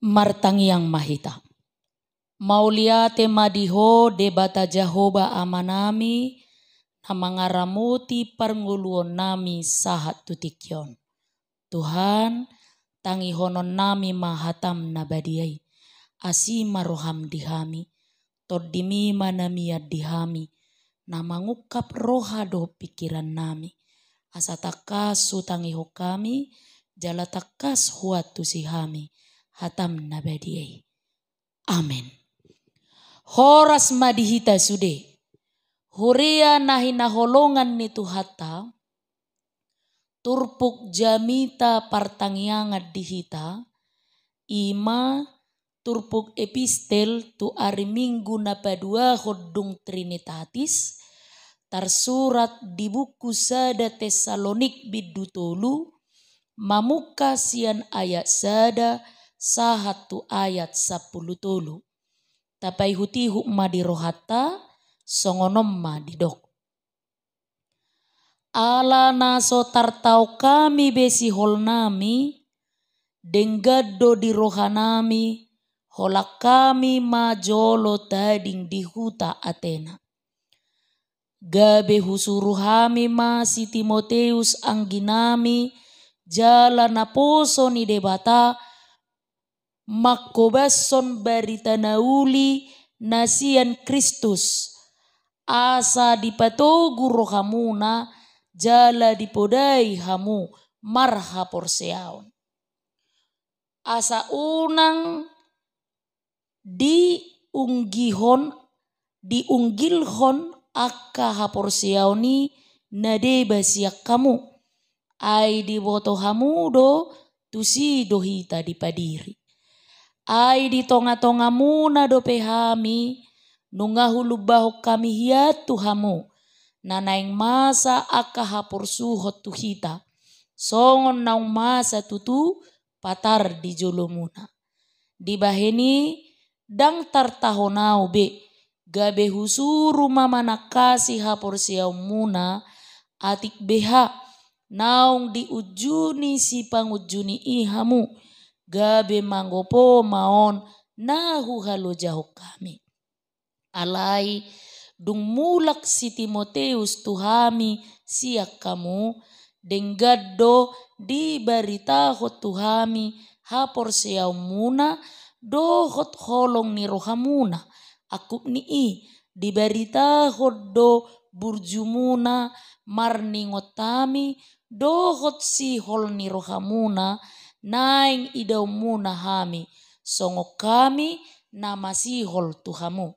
Martangiang mahita. Mauliate madiho debata Jahoba amanami na mangaramuti parnguluon nami sahat tutikyon. Tuhan tangihonon nami mahatam na badiay. Asi maroham dihami. Todimi manamiad dihami. Na mangukap roha do pikiran nami. Asa takas sutangiho kami. Jala takas huatu sihami. Hatam na badiay. Amen. Horas madihita sude. Huria nahinaholongan ni Tuhata. Turpuk jamita partangiangat dihita. Ima turpuk epistel tu ari minggu na padua hodung Trinitatis. Tarsurat di buku sada Tesalonik bidutolu. Mamuka sian ayat sada sahatu ayat 10 tolu. Tapai huti hukma di rohata songonom ma didok. Ala naso tartau kami besi hol nami denggado di rohanami holak kami majolo tading di huta Athena. Gabe husuruhami ma si Timoteus angginami jala naposo ni debata makobason barita nauli nasian Kristus asa dipatogu rohamuna jala dipodai hamu marha porseaon. Asa unang diunggilhon akka haporseaoni nadeba siak kamu. Ai diboto hamudo tusi dohita dipadiri. Ai di tonga-tonga muna do pehami nungahulubaho kami hiatu hamu nanaing masa aka hapor suhot tuhita songon naung masa tutu patar di jolomuna di baheni dang tartahonau be gabe husuru mama nakasi hapor siau muna atik beha naung diujuni si pangujuni ihamu gabe manggopo maon nahu halo jahok kami. Alai dung mulak si Timoteus tuhami siak kamu denggado di barita hot tuhami hapor seau muna dohot holong ni rohamuna akup ni di barita hot do burjumuna marningotami dohot si hol ni rohamuna naing idau muna hami songok kami nama sihol tuhamu.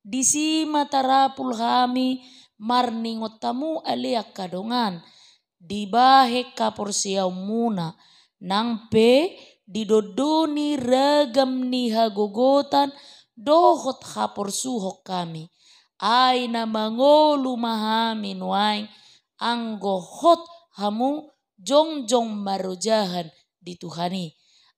Disi matarapul hami marningotamu aliak kadongan. Dibahe kapor siau muna nangpe didodoni ragam ni hagogotan dohot hapor suhok kami. Ay na mangolu mahami nuaing anggohot hamu jongjong marojahan di Tuhani.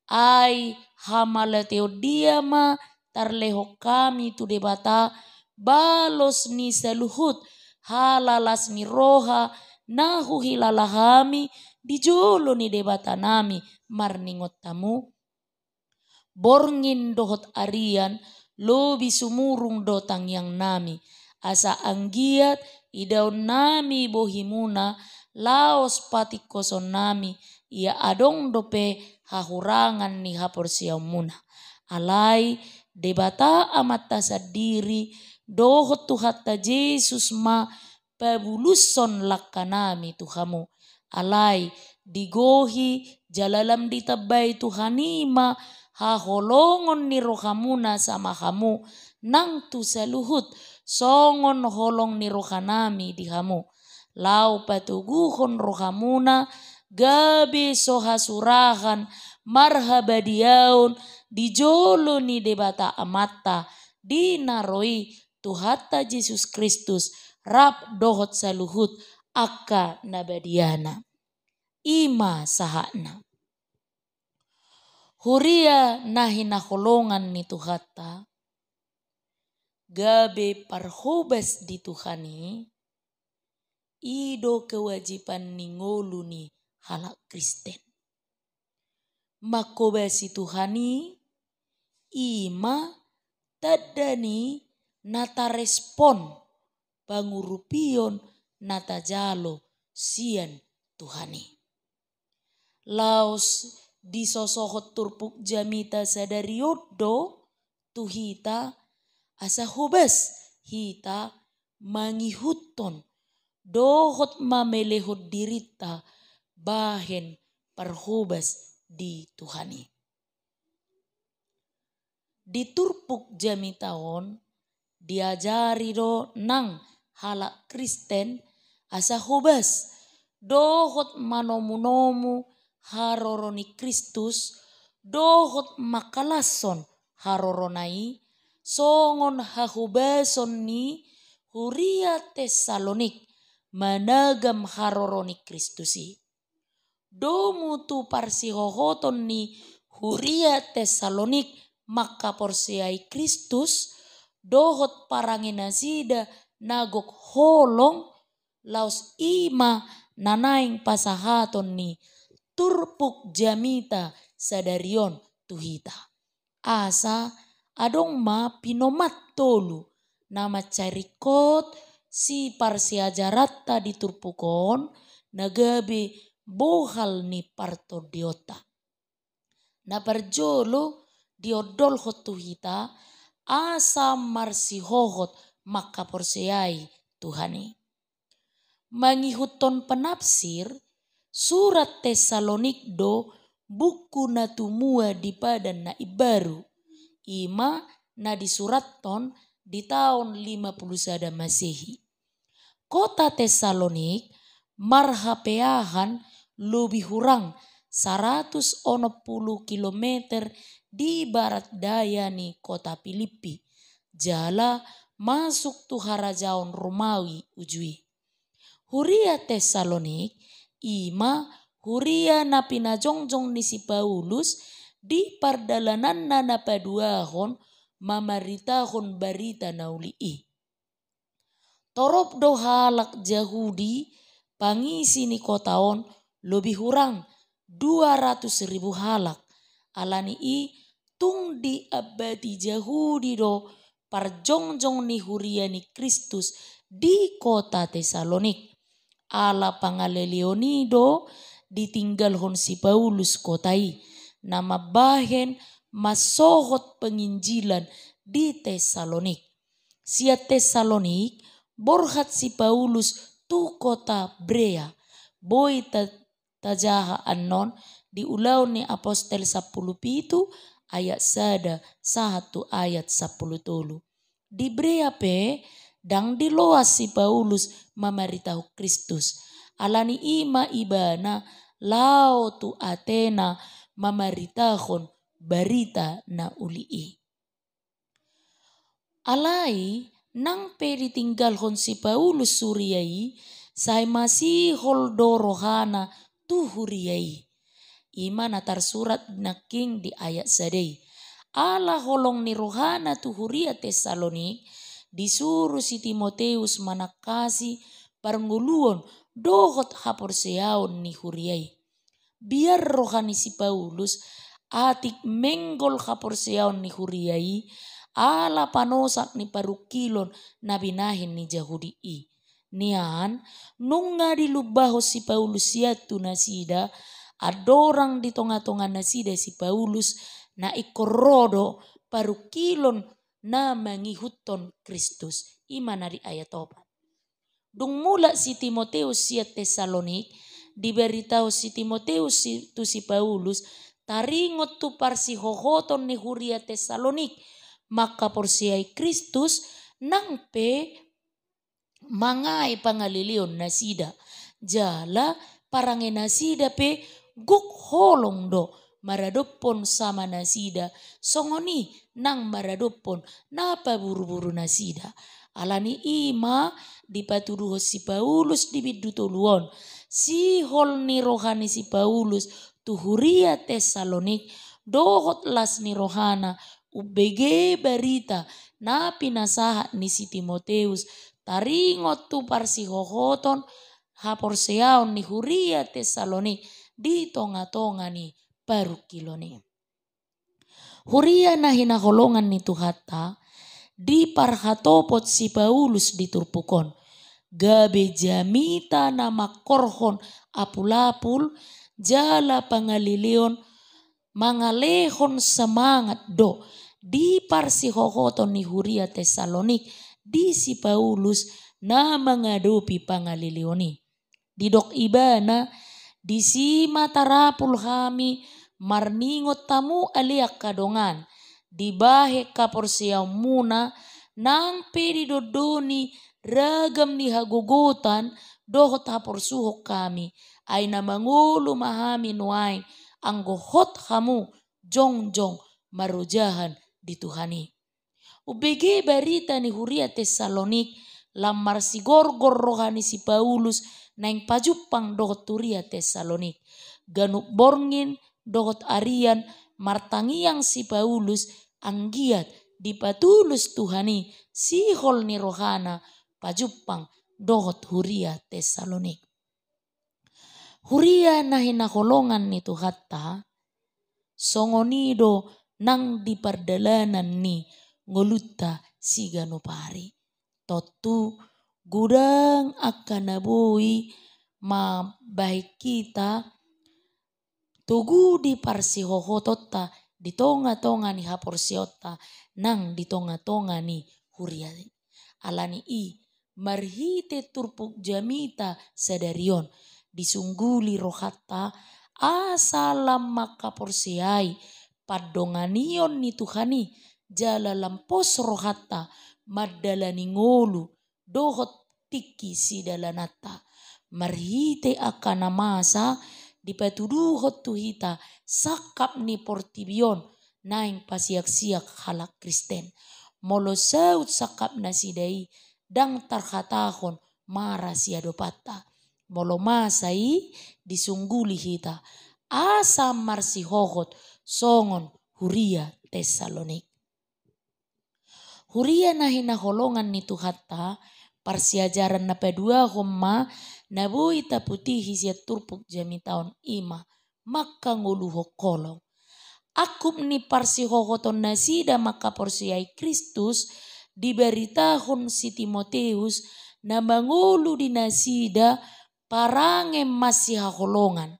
Ai hamalateo diama tarleho kami tu debata balos ni saluhut halalas ni roha nahu hilalahami dijolo ni debata nami marningot tamu. Borngin dohot arian lobi sumurung dotang yang nami asa anggiat idaun nami bohimuna laos patik koson nami ia adong dope hahurangan ni hapor siau muna. Alai debata amat tasadiri dohot tuhata Yesus ma pabuluson lakanami tuhamu. Alai digohi jalalam ditabai tuhanima haholongon ni rohamuna sama hamu nang tu saluhut songon holong ni rohanami dihamu. Lau patuguhon rohamuna gabe sohasurahan marhabadiaun dijolo ni debata amata dinaroi tuhata Yesus Kristus rap dohot saluhut akka nabadiana ima sahana. Huria nahina holongan ni tuhata gabe parhobas di Tuhani ido kewajiban ningolu ni halak Kristen. Makobasi Tuhani ima tadani nata respon pangurupion nata jalo sian Tuhani. Laos disosohot turpuk jamita sadariodo tuhita asa hubas hita mangihuton dohot mamelehot dirita bahen parhubas di Tuhani. Di turpuk jamitaon diajari do nang halak Kristen asa hubas dohot manomu-nomu haroroni Kristus dohot makalason haroronai songon hahubason ni huria Tesalonik managam haroroni Kristusi. Domu tu parsihohoton ni huria Tesalonik maka porsiai Kristus dohot parangina sida nagok holong laos ima nanaing pasahaton ni turpuk jamita sadarion tuhita. Asa adong ma pinomat tolu nama carikot si parsiajaratta di turpukon nagabe bohal ni partodiota. Na parjolo diodol hot tuhita asa marsihohot maka porsiai Tuhani. Mangihuton penafsir surat Tesalonik do buku na tumua di padan na ibaru ima na disuraton di tahun 51 Masehi. Kota Tesalonik marhapeahan lebih hurang 160 kilometer di barat daya ni kota Filipi. Jala masuk tu harajaon Romawi ujui. Huria Tesalonik ima huria na pinajongjong ni si Paulus di pardalanan na napaduahon mamaritahon barita na ulii. Torop do halak Yahudi pangisi ni kotaon lebih hurang 200.000 halak. Alani i tung di abadi Yahudi do parjongjong ni huria ni Kristus di kota Tesalonik. Ala pangaleleonido ditinggalhon si Paulus kotai nama bahen masohot penginjilan di Tesalonik. Sia Tesalonik borhat si Paulus tu kota Brea boy tajaha anon di ulau ni apostel 10 ayat 1 ayat 10 tolu. Di Brea pe dang diloas si Paulus mamaritahu Kristus. Alani ima ibana lao tu Athena mamaritahon barita na ulii. Alai nang pe ditinggalhon si Paulus suriai sai masih holdo rohana tu huriai. Ima natar surat na king di ayat sadei. Ala holong ni rohana tu huria Tesalonik disuruh si Timoteus manakasi parnguluon dohot haporseaon ni huriai. Biar rohani si Paulus atik menggol haporseaon ni huriai ala panosak ni parukilon nabinahin ni Yahudi i. Nian nunga dilubaho si Paulus siatu nasida adorang di tonga-tonga nasida si Paulus na ikorodo parukilon na mangihuton Kristus. Imana di ayat 4. Dung mula si Timoteus siat Tesalonik diberitahu si Timoteus tu si Paulus taringot tu parsihohoton ni huria Tesalonik maka porsiai Kristus nang pe mangai pangalilion nasida jala parange nasida pe guk holong do maradopon sama nasida songoni nang maradopon napa buru-buru nasida. Alani ima dipatuduh si Paulus di bidutoluon si hol ni rohani si Paulus tu huria Tesalonik dohot las ni rohana ubege barita na pinasaha ni si Timoteus taringot tu parsihohoton haporseaon ni huria Tesalonik di tonga-tonga ni parukiloni. Huria na hinaholongan ni Tuhata, di parhatopot si Paulus diturpukon. Gabe jamita na makorhon apulapul, jala pangalilion, mangalehon semangat do. Di parsihohoton ni Huria Tesalonik, di si Paulus na mengadopi pangalilioni. Didok ibana, di si matarapul kami, marningot tamu aliak kadongan. Dibahe kaporsiyaw muna nang pedidodoni ragam ni hagugutan dohot haporsuhok kami ay namangulo mahami nuain ang gohot hamu jongjong marujahan di Tuhani. Ubege barita ni Huria Tesalonik lamar si gorgor rohani si Paulus naing pajupang dohot Huria Tesalonik. Ganuk borngin dohot arian martangiang si Paulus anggiat dipatulus Tuhani sihol ni rohana pajupang dohot Huria Tesalonik. Huria na hinakolongan ni Tuhata songonido nang dipardalanan ni ngolutta si ganopari. Totu gudang akan nabui mabahik kita tugu di parsihohototta di tonga-tonga ni haporsiota nang di tonga-tonga ni Huria. Alani i marhite turpuk jamita sadarion disungguli rohata asalam makaporsiai padonganion ni Tuhani jala lampos rohata madalani ngolu dohot tiki si dalanata marhite akan namasa dipatuduhot tuhita sakap ni portibion naing pasiak-siak halak Kristen molo saut sakap nasidai dang tarhatahon mara siadopata molo masai disungguli hita asa marsihohot songon Huria Tesalonik. Huria na hinaholongan ni Tuhata parsiajaran na padua homma nabui taputihi siya turpuk jami taon ima maka nguluho kolong. Akup ni parsihohoton nasida maka porsiai Kristus diberitahon si Timoteus na mangulu di nasida parange masih haholongan.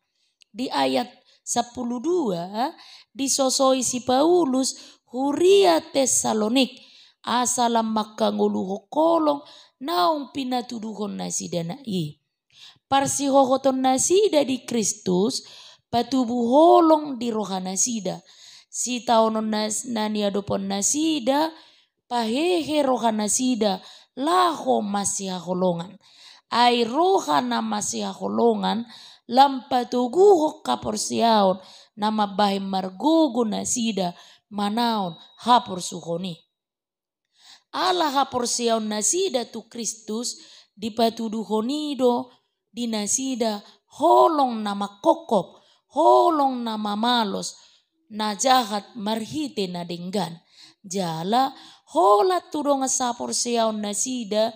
Di ayat 12 disosoi si Paulus Huria Tesalonik asalam maka nguluho kolong naung pinatuduhon nasida na i. Parsihohoton nasida di Kristus patubuholong di roha nasida. Si taonon naniadopon nasida pahehe roha nasida laho masih haholongan. Ay roha na masih haholongan lampatuguhok kaporsiaon na mabahim margugo nasida manaon haporsuhoni. Allah haporsiaon nasida tu Kristus dipatuduhonido di nasida holong nama kokop, holong nama malos, na jahat marhite na denggan. Jala holat tudong sapor siaon nasida,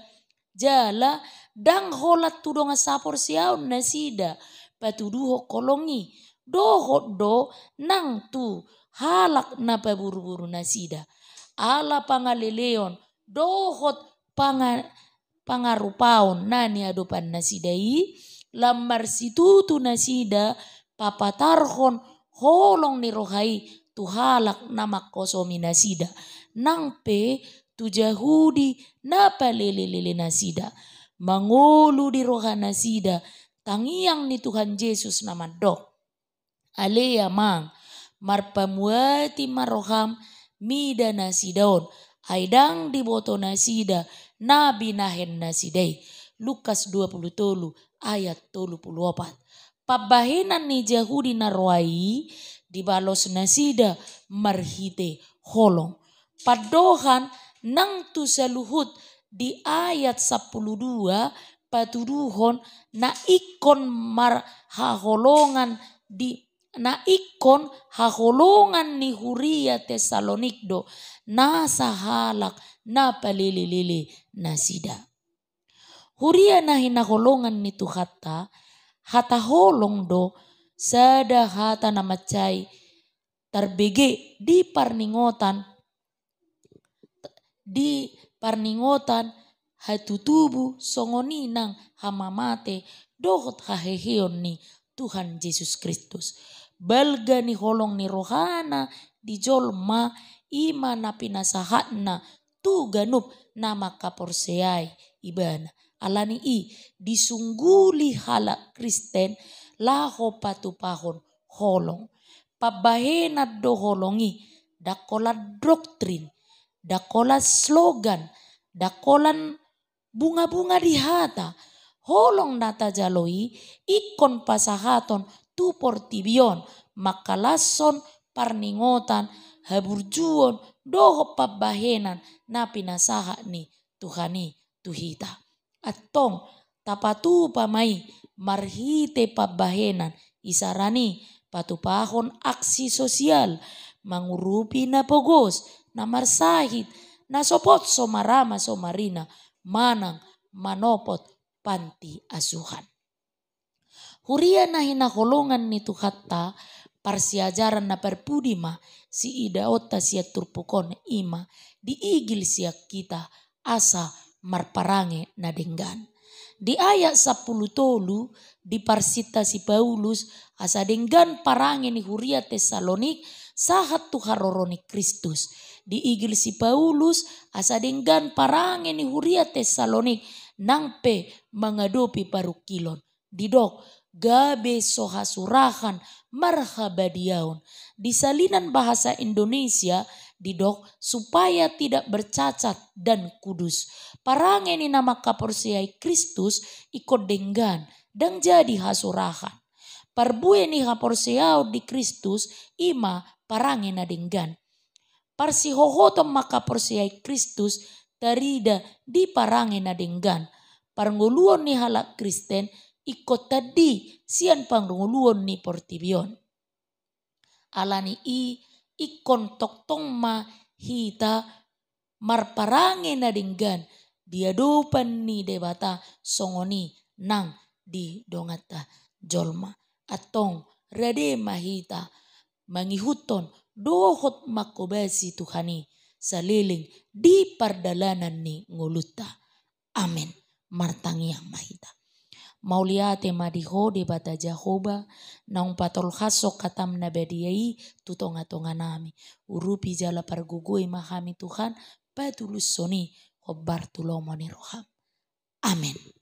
jala dang holat tudong sapor siaon nasida, patuduho kolongi, dohot do nang tu halak na paburu-buru nasida. Ala pangaleleon, dohot pangarupaon nani adopan nasidai, lamar situtu nasida papatarhon holong ni rohai tu halak namak kosomi nasida. Nangpe tu Jahudi napa lele-lele nasida. Mangulu di roha nasida tangiang ni Tuhan Yesus nama dok. Alea mang marpamuati maroham mida nasidaon. Aidang diboto nasida nabi nahen nasidai. Lukas 20 ayat 34. Pabahenan ni Jahudi narwai dibalos nasida marhite holong. Padohan nang tu saluhut di ayat 12 patuduhon na ikon mar haholongan di na ikon haholongan ni Huria Tesalonik do nasa halak na palili-lili nasida. Huria na hinaholongan ni Tuhata hata holong do sada hata na macay terbege di parningotan hatu tubuh songoni nang hamamate dohot haheheon ni Tuhan Yesus Kristus. Balga ni holong ni rohana di jolma ima na pinasahatna tu ganup nama kaporseai ibana. Alani disungguli halak Kristen laho patupahon holong. Pabahenat do holongi dakola doktrin, dakola slogan, dakolan bunga-bunga di hata. Holong nata jaloi ikon pasahaton tu portibion makalason parningotan haburjuon doho pabahenan na pinasaha ni Tuhani tuhita. Atong tapatu pamai marhite pabahenan isarani patupahon aksi sosial mangurupi na pogos na marsahit na sopot somarama somarina manang manopot panti asuhan. Huria na hinaholongan ni Tuhatta parsiajaran na perpudima si idaota siya turpukon ima diigil siya kita asa marparange na denggan. Di ayat 10 tolu di parsita si Paulus asa denggan parange ni Huria Tesalonik sahat tu haroroni Kristus. Diigil si Paulus asa denggan parange ni Huria Tesalonik nangpe mengadopi parukilon. Didok gabe sohasurahan marhabadiaun. Di salinan bahasa Indonesia didok supaya tidak bercacat dan kudus. Parange ni nama kaporsiai Kristus ikut denggan dan jadi hasurahan. Parbue ni haporsiau di Kristus ima parange na denggan. Parsihohotom makaporsiai Kristus tarida di parange na denggan. Parnguluon ni halak Kristen ikut tadi sian pangrunguluon ni portibion. Alani ikon toktong ma hita marparange na denggan diadopan ni debata songoni nang di dongata jolma. Atong rade mahita mangihuton dohot makobasi Tuhani saliling di pardalanan ni nguluta. Amin. Martangiang mahita. Mauliate madiho de bata Jahoba naung patol hasok katam nabadiai tutonga-tonga nami. Urupi jala pargugui mahami Tuhan patulus soni hobar tulomoni roham. Amin.